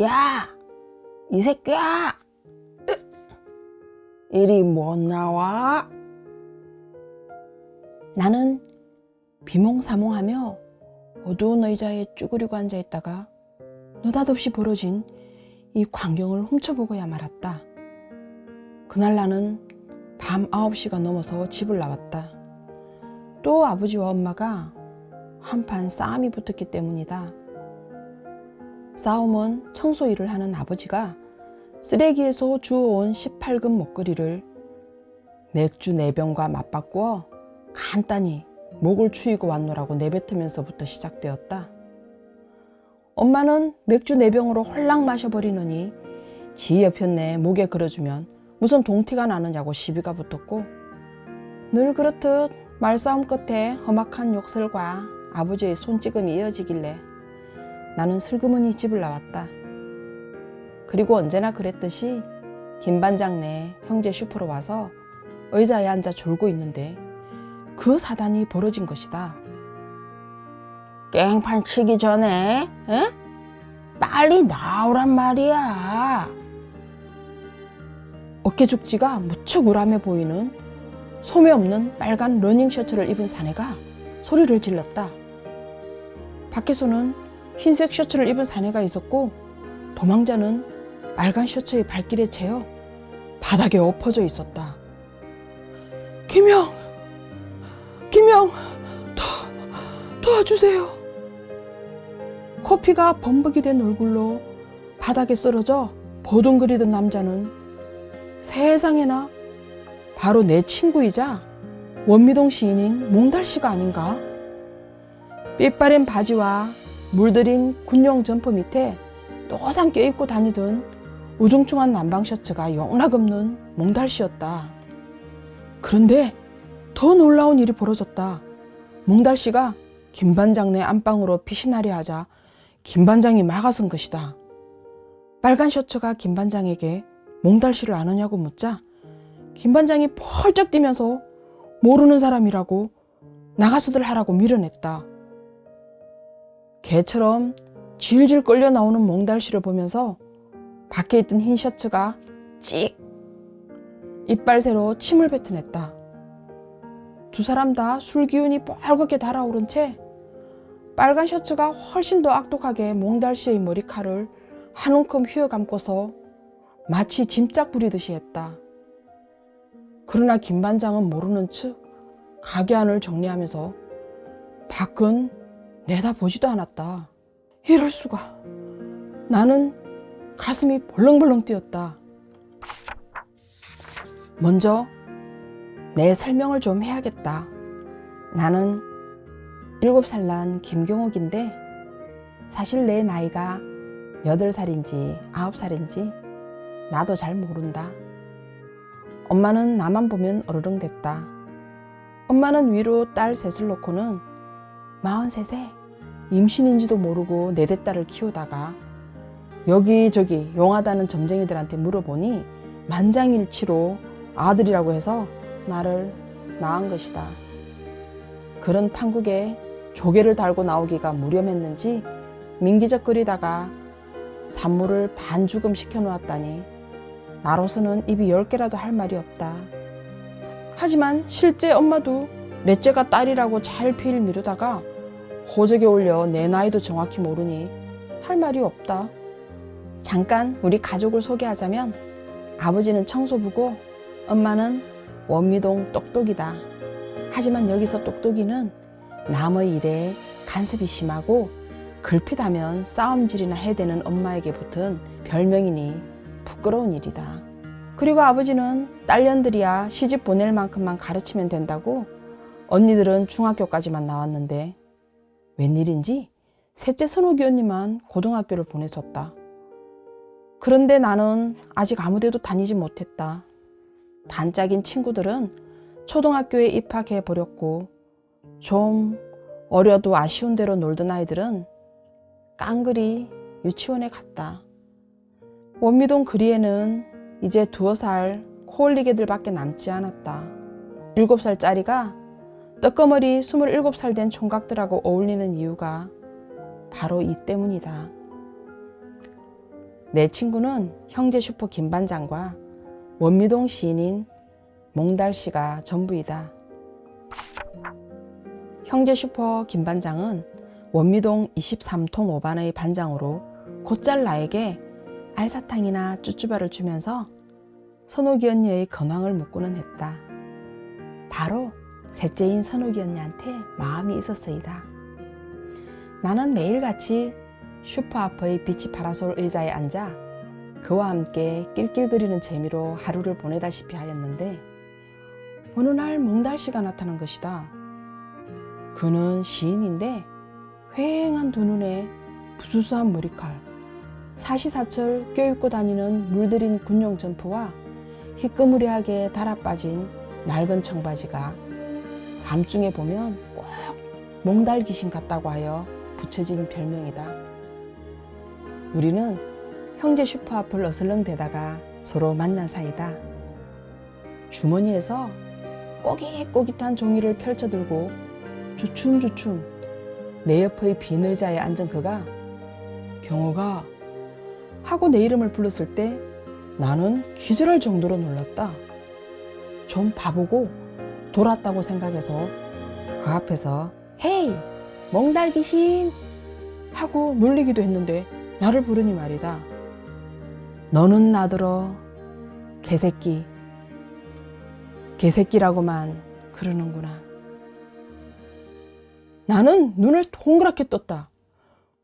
야, 이 새끼야! 이리 못 나와? 나는 비몽사몽하며 어두운 의자에 쭈그리고 앉아있다가 느닷없이 벌어진 이 광경을 훔쳐보고야 말았다. 그날 나는 밤 9시가 넘어서 집을 나왔다. 또 아버지와 엄마가 한판 싸움이 붙었기 때문이다. 싸움은 청소 일을 하는 아버지가 쓰레기에서 주워온 18금 목걸이를 맥주 4병과 맞바꾸어 간단히 목을 추이고 왔노라고 내뱉으면서부터 시작되었다. 엄마는 맥주 4병으로 홀랑 마셔버리느니 지 옆편내 목에 걸어주면 무슨 동티가 나느냐고 시비가 붙었고, 늘 그렇듯 말싸움 끝에 험악한 욕설과 아버지의 손찌검이 이어지길래 나는 슬그머니 집을 나왔다. 그리고 언제나 그랬듯이 김반장네 형제 슈퍼로 와서 의자에 앉아 졸고 있는데 그 사단이 벌어진 것이다. 깽판 치기 전에 빨리 나오란 말이야. 어깨죽지가 무척 우람해 보이는 소매 없는 빨간 러닝 셔츠를 입은 사내가 소리를 질렀다. 밖에서는 흰색 셔츠를 입은 사내가 있었고, 도망자는 빨간 셔츠의 발길에 채여 바닥에 엎어져 있었다. 김영, 도와주세요. 코피가 범벅이 된 얼굴로 바닥에 쓰러져 버둥거리던 남자는 세상에나 바로 내 친구이자 원미동 시인인 몽달씨가 아닌가? 삐빠린 바지와 물들인 군용 점퍼 밑에 노상 껴입고 다니던 우중충한 남방 셔츠가 영락없는 몽달씨였다. 그런데 더 놀라운 일이 벌어졌다. 몽달씨가 김반장네 안방으로 피신하려 하자 김반장이 막아선 것이다. 빨간 셔츠가 김반장에게 몽달씨를 아느냐고 묻자 김반장이 펄쩍 뛰면서 모르는 사람이라고 나가서들 하라고 밀어냈다. 개처럼 질질 끌려 나오는 몽달씨를 보면서 밖에 있던 흰 셔츠가 찍 이빨새로 침을 뱉어냈다. 두 사람 다 술기운이 뻘겋게 달아오른 채 빨간 셔츠가 훨씬 더 악독하게 몽달씨의 머리칼을 한 움큼 휘어감고서 마치 짐짝 부리듯이 했다. 그러나 김반장은 모르는 척 가게 안을 정리하면서 밖은 내다보지도 않았다. 이럴 수가. 나는 가슴이 벌렁벌렁 뛰었다. 먼저 내 설명을 좀 해야겠다. 나는 7살 난 김경옥인데 사실 내 나이가 8살인지 9살인지 나도 잘 모른다. 엄마는 나만 보면 어르렁댔다. 엄마는 위로 딸 셋을 놓고는 43세 임신인지도 모르고 4대 딸을 키우다가 여기저기 용하다는 점쟁이들한테 물어보니 만장일치로 아들이라고 해서 나를 낳은 것이다. 그런 판국에 조개를 달고 나오기가 무렴했는지 민기적거리다가 산모를 반죽음 시켜놓았다니 나로서는 입이 10개라도 할 말이 없다. 하지만 실제 엄마도 넷째가 딸이라고 차일피일 미루다가 호적에 올려 내 나이도 정확히 모르니 할 말이 없다. 잠깐 우리 가족을 소개하자면 아버지는 청소부고 엄마는 원미동 똑똑이다. 하지만 여기서 똑똑이는 남의 일에 간섭이 심하고 걸핏하면 싸움질이나 해대는 엄마에게 붙은 별명이니 부끄러운 일이다. 그리고 아버지는 딸년들이야 시집 보낼 만큼만 가르치면 된다고 언니들은 중학교까지만 나왔는데 웬일인지 셋째 선옥이 언니만 고등학교를 보냈었다. 그런데 나는 아직 아무데도 다니지 못했다. 단짝인 친구들은 초등학교에 입학해 버렸고 좀 어려도 아쉬운 대로 놀던 아이들은 깡그리 유치원에 갔다. 원미동 거리에는 이제 2살 코올리개들밖에 남지 않았다. 7살짜리가 떡거머리 27살 된 총각들하고 어울리는 이유가 바로 이 때문이다. 내 친구는 형제 슈퍼 김반장과 원미동 시인인 몽달씨가 전부이다. 형제 슈퍼 김반장은 원미동 23통 5반의 반장으로 곧잘 나에게 알사탕이나 쭈쭈바를 주면서 선옥이 언니의 건황을 묻고는 했다. 바로 셋째인 선옥이 언니한테 마음이 있었어이다. 나는 매일같이 슈퍼 앞의 비치 파라솔 의자에 앉아 그와 함께 낄낄거리는 재미로 하루를 보내다시피 하였는데 어느 날 몽달씨가 나타난 것이다. 그는 시인인데 휑한 두 눈에 부수수한 머리칼, 사시사철 껴입고 다니는 물들인 군용 점프와 희끄무리하게 달아빠진 낡은 청바지가 밤중에 보면 꼭 몽달 귀신 같다고 하여 붙여진 별명이다. 우리는 형제 슈퍼 앞을 어슬렁대다가 서로 만난 사이다. 주머니에서 꼬깃꼬깃한 종이를 펼쳐들고 주춤주춤 내 옆의 빈 의자에 앉은 그가 경호가 하고 내 이름을 불렀을 때 나는 기절할 정도로 놀랐다. 좀 바보고 돌았다고 생각해서 그 앞에서 헤이 몽달 귀신 하고 놀리기도 했는데 나를 부르니 말이다. 너는 나더러 개새끼, 개새끼라고만 그러는구나. 나는 눈을 동그랗게 떴다.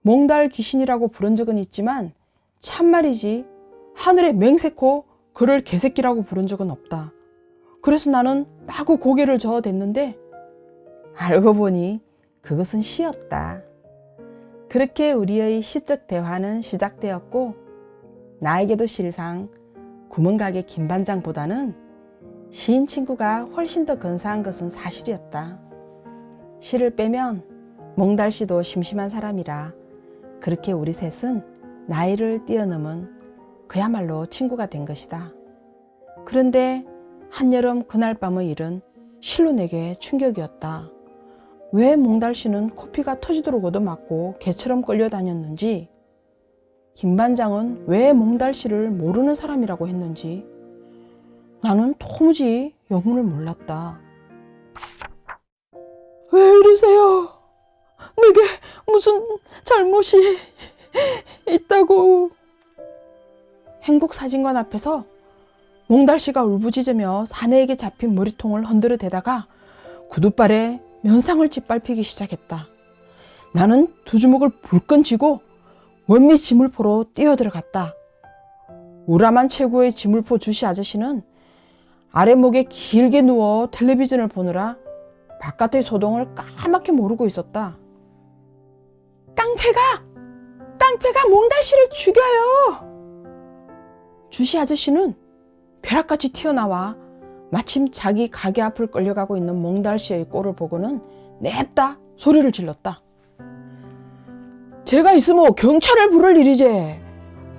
몽달 귀신이라고 부른 적은 있지만 참말이지 하늘에 맹세코 그를 개새끼라고 부른 적은 없다. 그래서 나는 마구 고개를 저어댔는데 알고 보니 그것은 시였다. 그렇게 우리의 시적 대화는 시작되었고 나에게도 실상 구멍가게 김반장보다는 시인 친구가 훨씬 더 근사한 것은 사실이었다. 시를 빼면 몽달씨도 심심한 사람이라 그렇게 우리 셋은 나이를 뛰어넘은 그야말로 친구가 된 것이다. 그런데 한여름 그날 밤의 일은 실로 내게 충격이었다. 왜 몽달씨는 코피가 터지도록 얻어맞고 개처럼 끌려다녔는지, 김반장은 왜 몽달씨를 모르는 사람이라고 했는지 나는 도무지 영문을 몰랐다. 왜 이러세요? 내게 무슨 잘못이 있다고. 행복사진관 앞에서 몽달씨가 울부짖으며 사내에게 잡힌 머리통을 흔들어 대다가 구두발에 면상을 짓밟히기 시작했다. 나는 두 주먹을 불끈 쥐고 원미 지물포로 뛰어들어갔다. 우람한 최고의 지물포 주시 아저씨는 아랫목에 길게 누워 텔레비전을 보느라 바깥의 소동을 까맣게 모르고 있었다. 깡패가 몽달씨를 죽여요. 주시 아저씨는 벼락같이 튀어나와 마침 자기 가게 앞을 끌려가고 있는 몽달씨의 꼴을 보고는 냅다 소리를 질렀다. 제가 있으면 경찰을 부를 일이지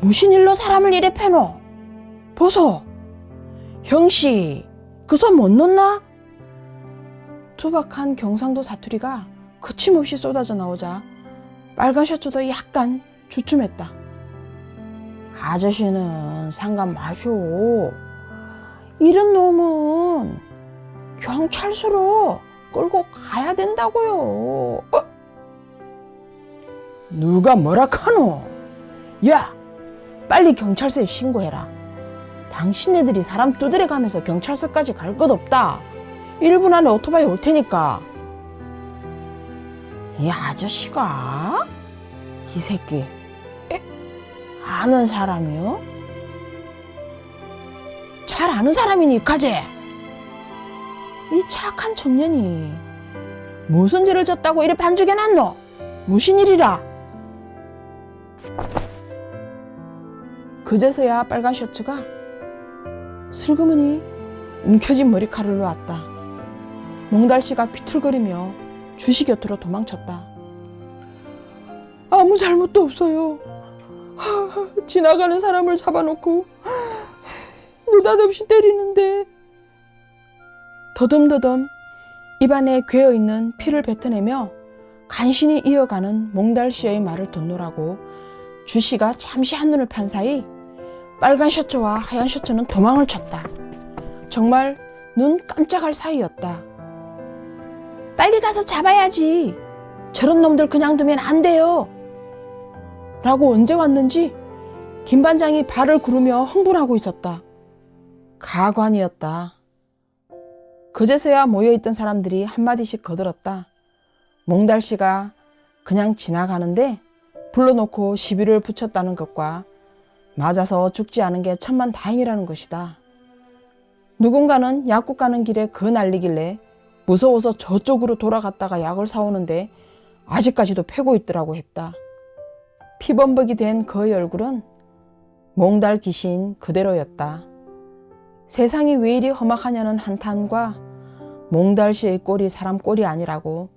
무슨 일로 사람을 이래 패노? 보소, 형씨 그 손 못 놓나? 투박한 경상도 사투리가 거침없이 쏟아져 나오자 빨간 셔츠도 약간 주춤했다. 아저씨는 상관 마쇼. 이런 놈은 경찰서로 끌고 가야 된다고요. 누가 뭐라 카노? 야, 빨리 경찰서에 신고해라. 당신네들이 사람 두드려 가면서 경찰서까지 갈 것 없다. 1분 안에 오토바이 올 테니까. 이 아저씨가? 이 새끼 아는 사람이요? 잘 아는 사람이니 가재. 이 착한 청년이 무슨 죄를 졌다고 이래 반죽해놨노? 무슨 일이라? 그제서야 빨간 셔츠가 슬그머니 움켜진 머리카락을 놓았다. 몽달씨가 비틀거리며 주시 곁으로 도망쳤다. 아무 잘못도 없어요. 지나가는 사람을 잡아놓고 느닷없이 때리는데. 더듬더듬 입안에 괴어있는 피를 뱉어내며 간신히 이어가는 몽달씨의 말을 듣노라고 주씨가 잠시 한눈을 판 사이 빨간 셔츠와 하얀 셔츠는 도망을 쳤다. 정말 눈 깜짝할 사이였다. 빨리 가서 잡아야지. 저런 놈들 그냥 두면 안 돼요. 라고 언제 왔는지 김 반장이 발을 구르며 흥분하고 있었다. 가관이었다. 그제서야 모여있던 사람들이 한마디씩 거들었다. 몽달씨가 그냥 지나가는데 불러놓고 시비를 붙였다는 것과 맞아서 죽지 않은 게 천만다행이라는 것이다. 누군가는 약국 가는 길에 그 난리길래 무서워서 저쪽으로 돌아갔다가 약을 사오는데 아직까지도 패고 있더라고 했다. 피범벅이 된 그의 얼굴은 몽달 귀신 그대로였다. 세상이 왜 이리 험악하냐는 한탄과 몽달씨의 꼴이 사람 꼴이 아니라고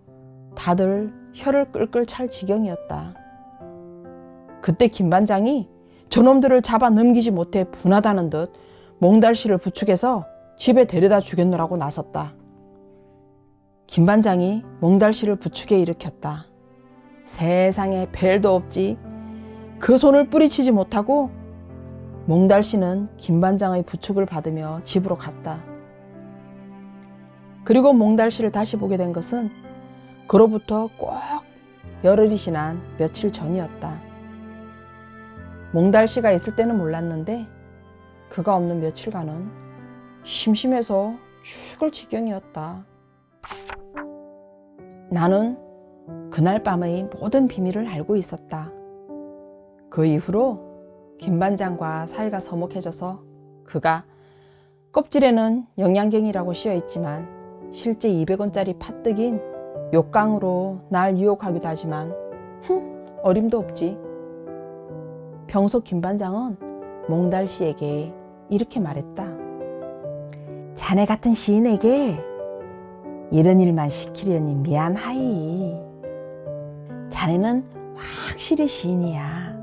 다들 혀를 끌끌 찰 지경이었다. 그때 김 반장이 저놈들을 잡아 넘기지 못해 분하다는 듯 몽달씨를 부축해서 집에 데려다 주겠노라고 나섰다. 김 반장이 몽달씨를 부축해 일으켰다. 세상에 벨도 없지. 그 손을 뿌리치지 못하고 몽달씨는 김 반장의 부축을 받으며 집으로 갔다. 그리고 몽달씨를 다시 보게 된 것은 그로부터 꼭 열흘이 지난 며칠 전이었다. 몽달씨가 있을 때는 몰랐는데 그가 없는 며칠간은 심심해서 죽을 지경이었다. 나는 그날 밤의 모든 비밀을 알고 있었다. 그 이후로 김 반장과 사이가 서먹해져서 그가 껍질에는 영양갱이라고 씌어있지만 실제 200원짜리 팥떡인 욕강으로 날 유혹하기도 하지만 어림도 없지. 평소 김 반장은 몽달씨에게 이렇게 말했다. 자네 같은 시인에게 이런 일만 시키려니 미안하이. 자네는 확실히 시인이야.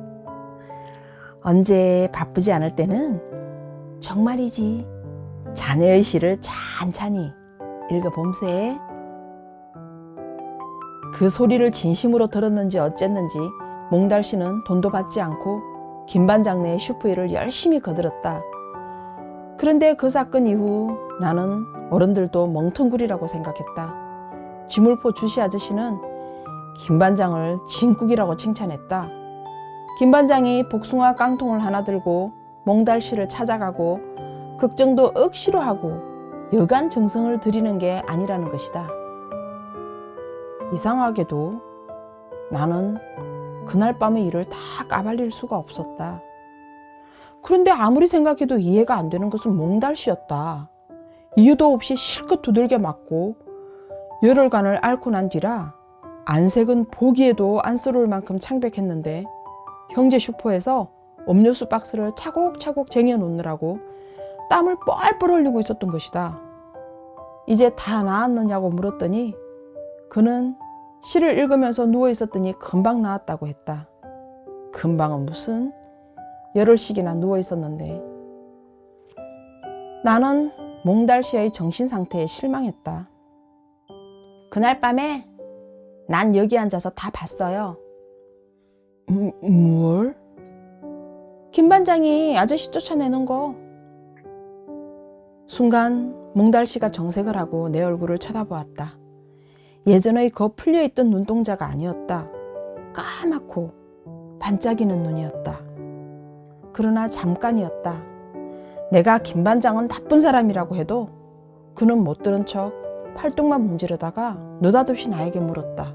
언제 바쁘지 않을 때는 정말이지 자네의 시를 찬찬히 읽어봄세. 그 소리를 진심으로 들었는지 어쨌는지 몽달씨는 돈도 받지 않고 김 반장네 슈프일을 열심히 거들었다. 그런데 그 사건 이후 나는 어른들도 멍텅구리라고 생각했다. 쥐물포 주씨 아저씨는 김 반장을 진국이라고 칭찬했다. 김 반장이 복숭아 깡통을 하나 들고 몽달씨를 찾아가고 걱정도 억지로 하고 여간 정성을 들이는 게 아니라는 것이다. 이상하게도 나는 그날 밤의 일을 다 까발릴 수가 없었다. 그런데 아무리 생각해도 이해가 안 되는 것은 몽달씨였다. 이유도 없이 실컷 두들겨 맞고 열흘간을 앓고 난 뒤라 안색은 보기에도 안쓰러울 만큼 창백했는데 형제 슈퍼에서 음료수 박스를 차곡차곡 쟁여놓느라고 땀을 뻘뻘 흘리고 있었던 것이다. 이제 다 나았느냐고 물었더니 그는 시를 읽으면서 누워있었더니 금방 나았다고 했다. 금방은 무슨 열흘씩이나 누워있었는데. 나는 몽달씨의 정신상태에 실망했다. 그날 밤에 난 여기 앉아서 다 봤어요. 뭘? 김 반장이 아저씨 쫓아내는 거. 순간 몽달씨가 정색을 하고 내 얼굴을 쳐다보았다. 예전의 그 풀려있던 눈동자가 아니었다. 까맣고 반짝이는 눈이었다. 그러나 잠깐이었다. 내가 김 반장은 나쁜 사람이라고 해도 그는 못 들은 척 팔뚝만 문지르다가 느닷없이 나에게 물었다.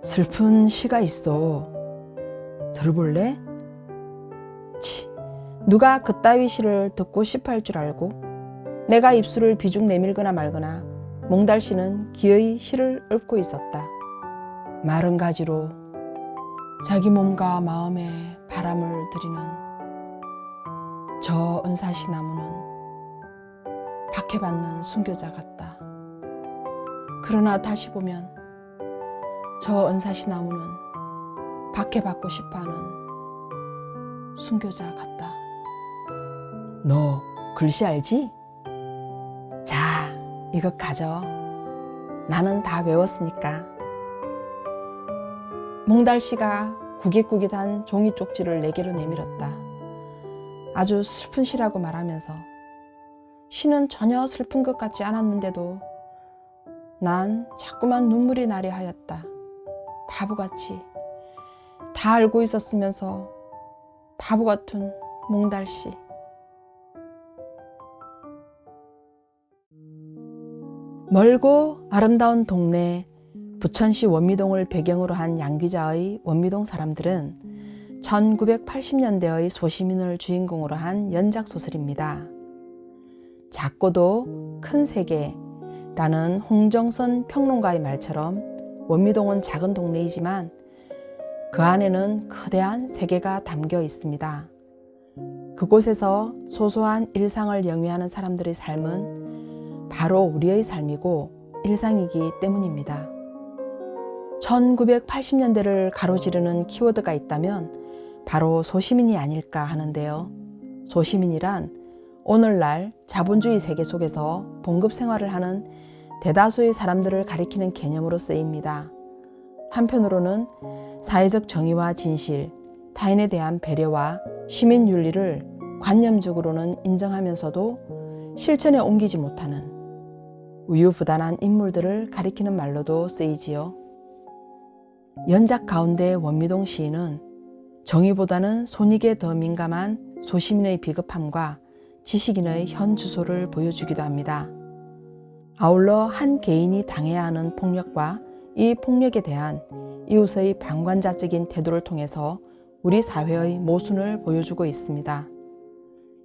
슬픈 시가 있어. 들어볼래? 치, 누가 그따위 시를 듣고 싶어 할 줄 알고 내가 입술을 비죽 내밀거나 말거나 몽달씨는 기어이 시를 읊고 있었다. 마른 가지로 자기 몸과 마음에 바람을 들이는 저 은사시 나무는 박해받는 순교자 같다. 그러나 다시 보면 저 은사시 나무는 박해받고 싶어하는 순교자 같다. 너 글씨 알지? 이것 가져. 나는 다 외웠으니까. 몽달씨가 구깃구깃한 종이 쪽지를 내게로 내밀었다. 아주 슬픈 시라고 말하면서 시는 전혀 슬픈 것 같지 않았는데도 난 자꾸만 눈물이 나려 하였다. 바보같이 다 알고 있었으면서 바보 같은 몽달씨. 멀고 아름다운 동네 부천시 원미동을 배경으로 한 양귀자의 원미동 사람들은 1980년대의 소시민을 주인공으로 한 연작소설입니다. 작고도 큰 세계라는 홍정선 평론가의 말처럼 원미동은 작은 동네이지만 그 안에는 거대한 세계가 담겨 있습니다. 그곳에서 소소한 일상을 영위하는 사람들의 삶은 바로 우리의 삶이고 일상이기 때문입니다. 1980년대를 가로지르는 키워드가 있다면 바로 소시민이 아닐까 하는데요. 소시민이란 오늘날 자본주의 세계 속에서 봉급 생활을 하는 대다수의 사람들을 가리키는 개념으로 쓰입니다. 한편으로는 사회적 정의와 진실, 타인에 대한 배려와 시민 윤리를 관념적으로는 인정하면서도 실천에 옮기지 못하는 우유부단한 인물들을 가리키는 말로도 쓰이지요. 연작 가운데 원미동 시인은 정의보다는 손익에 더 민감한 소시민의 비겁함과 지식인의 현 주소를 보여주기도 합니다. 아울러 한 개인이 당해야 하는 폭력과 이 폭력에 대한 이웃의 방관자적인 태도를 통해서 우리 사회의 모순을 보여주고 있습니다.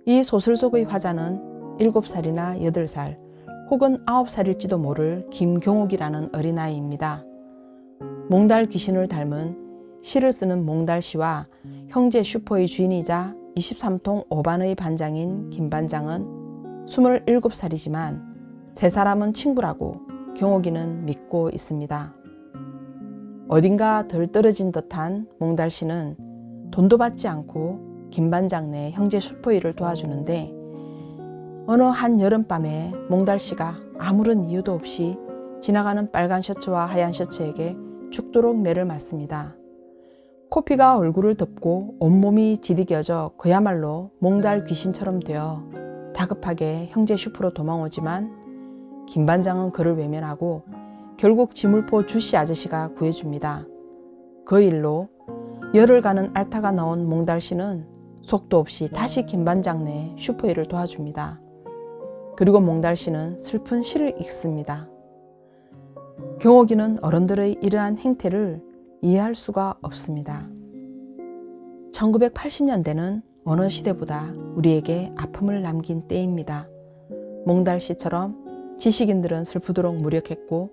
이 소설 속의 화자는 7살이나 8살 혹은 9살일지도 모를 김경옥이라는 어린아이입니다. 몽달 귀신을 닮은 시를 쓰는 몽달씨와 형제 슈퍼의 주인이자 23통 5반의 반장인 김반장은 27살이지만 세 사람은 친구라고 경옥이는 믿고 있습니다. 어딘가 덜 떨어진 듯한 몽달씨는 돈도 받지 않고 김반장네 형제 슈퍼일을 도와주는데 어느 한 여름밤에 몽달씨가 아무런 이유도 없이 지나가는 빨간 셔츠와 하얀 셔츠에게 죽도록 매를 맞습니다. 코피가 얼굴을 덮고 온몸이 지디겨져 그야말로 몽달 귀신처럼 되어 다급하게 형제 슈퍼로 도망오지만 김반장은 그를 외면하고 결국 지물포 주씨 아저씨가 구해줍니다. 그 일로 열흘 가는 앓다가 나온 몽달씨는 속도 없이 다시 김반장네 슈퍼일을 도와줍니다. 그리고 몽달씨는 슬픈 시를 읽습니다. 경옥이는 어른들의 이러한 행태를 이해할 수가 없습니다. 1980년대는 어느 시대보다 우리에게 아픔을 남긴 때입니다. 몽달씨처럼 지식인들은 슬프도록 무력했고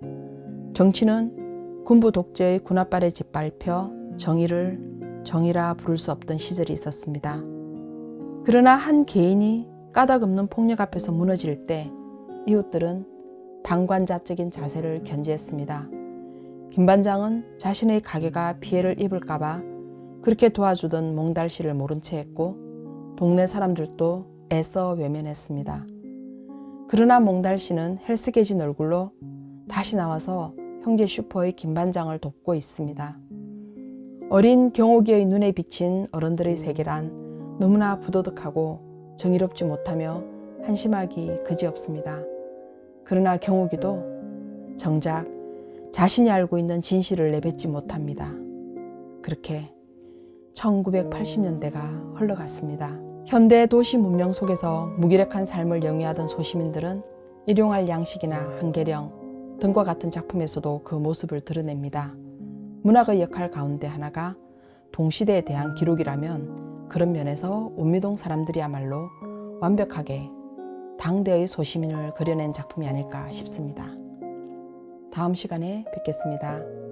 정치는 군부 독재의 군홧발에 짓밟혀 정의를 정의라 부를 수 없던 시절이 있었습니다. 그러나 한 개인이 까닭없는 폭력 앞에서 무너질 때 이웃들은 방관자적인 자세를 견지했습니다. 김반장은 자신의 가게가 피해를 입을까봐 그렇게 도와주던 몽달씨를 모른 채 했고 동네 사람들도 애써 외면했습니다. 그러나 몽달씨는 헬스케진 얼굴로 다시 나와서 형제 슈퍼의 김반장을 돕고 있습니다. 어린 경옥이의 눈에 비친 어른들의 세계란 너무나 부도덕하고 정의롭지 못하며 한심하기 그지없습니다. 그러나 경옥이도 정작 자신이 알고 있는 진실을 내뱉지 못합니다. 그렇게 1980년대가 흘러갔습니다. 현대 도시 문명 속에서 무기력한 삶을 영위하던 소시민들은 일용할 양식이나 한계령 등과 같은 작품에서도 그 모습을 드러냅니다. 문학의 역할 가운데 하나가 동시대에 대한 기록이라면 그런 면에서 원미동 사람들이야말로 완벽하게 당대의 소시민을 그려낸 작품이 아닐까 싶습니다. 다음 시간에 뵙겠습니다.